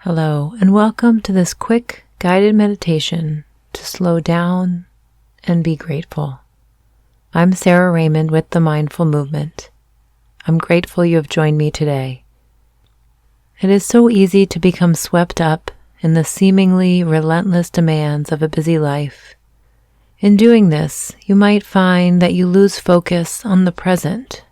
Hello, and welcome to this quick guided meditation to slow down and be grateful. I'm Sara Raymond with the Mindful Movement. I'm grateful you have joined me today. It is so easy to become swept up in the seemingly relentless demands of a busy life. In doing this, you might find that you lose focus on the present,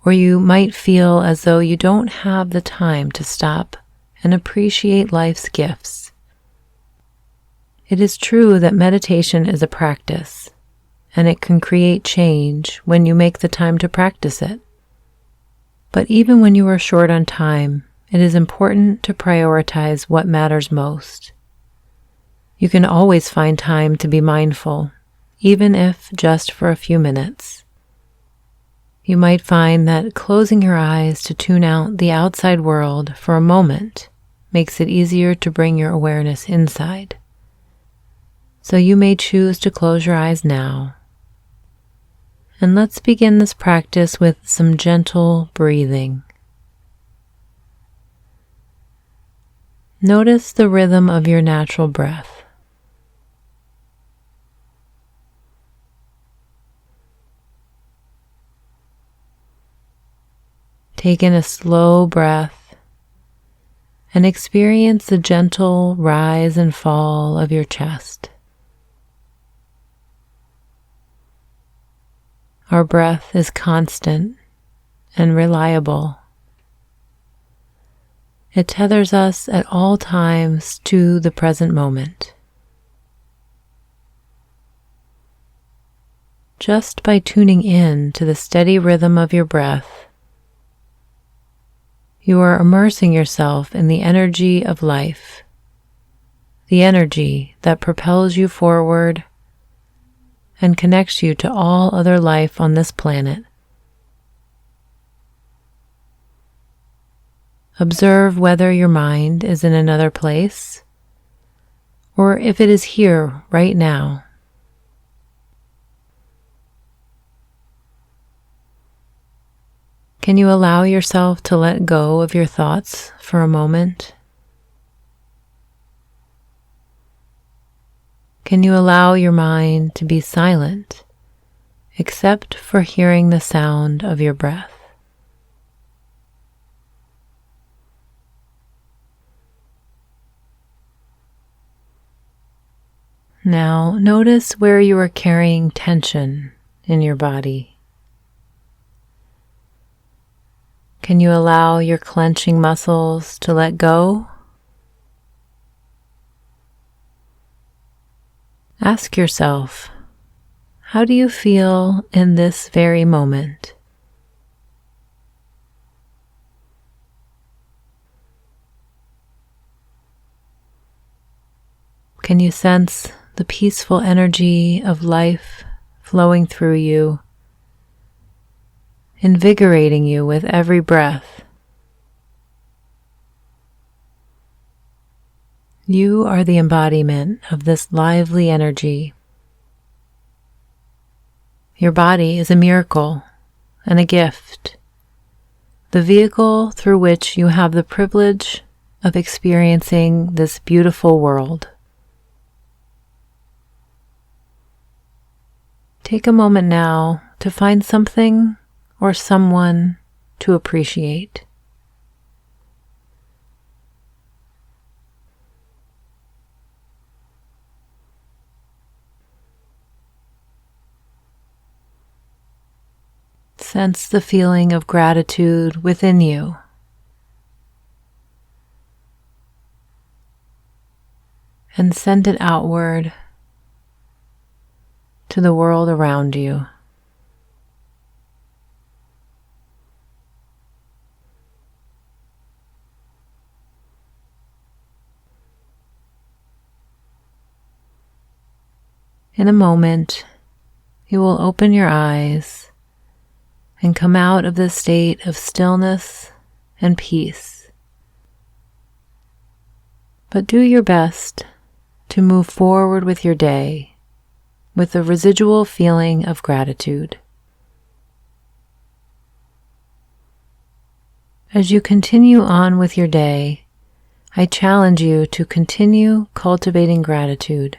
or you might feel as though you don't have the time to stop and appreciate life's gifts. It is true that meditation is a practice, and it can create change when you make the time to practice it. But even when you are short on time, it is important to prioritize what matters most. You can always find time to be mindful, even if just for a few minutes. You might find that closing your eyes to tune out the outside world for a moment makes it easier to bring your awareness inside. So you may choose to close your eyes now. And let's begin this practice with some gentle breathing. Notice the rhythm of your natural breath. Take in a slow breath and experience the gentle rise and fall of your chest. Our breath is constant and reliable. It tethers us at all times to the present moment. Just by tuning in to the steady rhythm of your breath, you are immersing yourself in the energy of life, the energy that propels you forward and connects you to all other life on this planet. Observe whether your mind is in another place or if it is here right now. Can you allow yourself to let go of your thoughts for a moment? Can you allow your mind to be silent, except for hearing the sound of your breath? Now, notice where you are carrying tension in your body. Can you allow your clenching muscles to let go? Ask yourself, how do you feel in this very moment? Can you sense the peaceful energy of life flowing through you, invigorating you with every breath? You are the embodiment of this lively energy. Your body is a miracle and a gift, the vehicle through which you have the privilege of experiencing this beautiful world. Take a moment now to find something or someone to appreciate. Sense the feeling of gratitude within you. And send it outward to the world around you. In a moment, you will open your eyes and come out of this state of stillness and peace. But do your best to move forward with your day with a residual feeling of gratitude. As you continue on with your day, I challenge you to continue cultivating gratitude.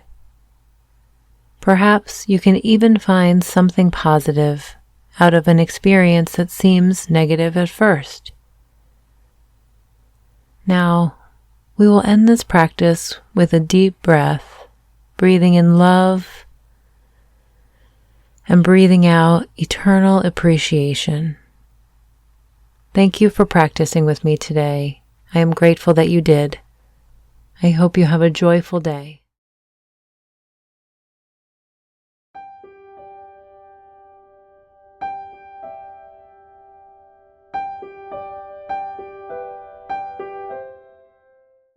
Perhaps you can even find something positive out of an experience that seems negative at first. Now, we will end this practice with a deep breath, breathing in love and breathing out eternal appreciation. Thank you for practicing with me today. I am grateful that you did. I hope you have a joyful day.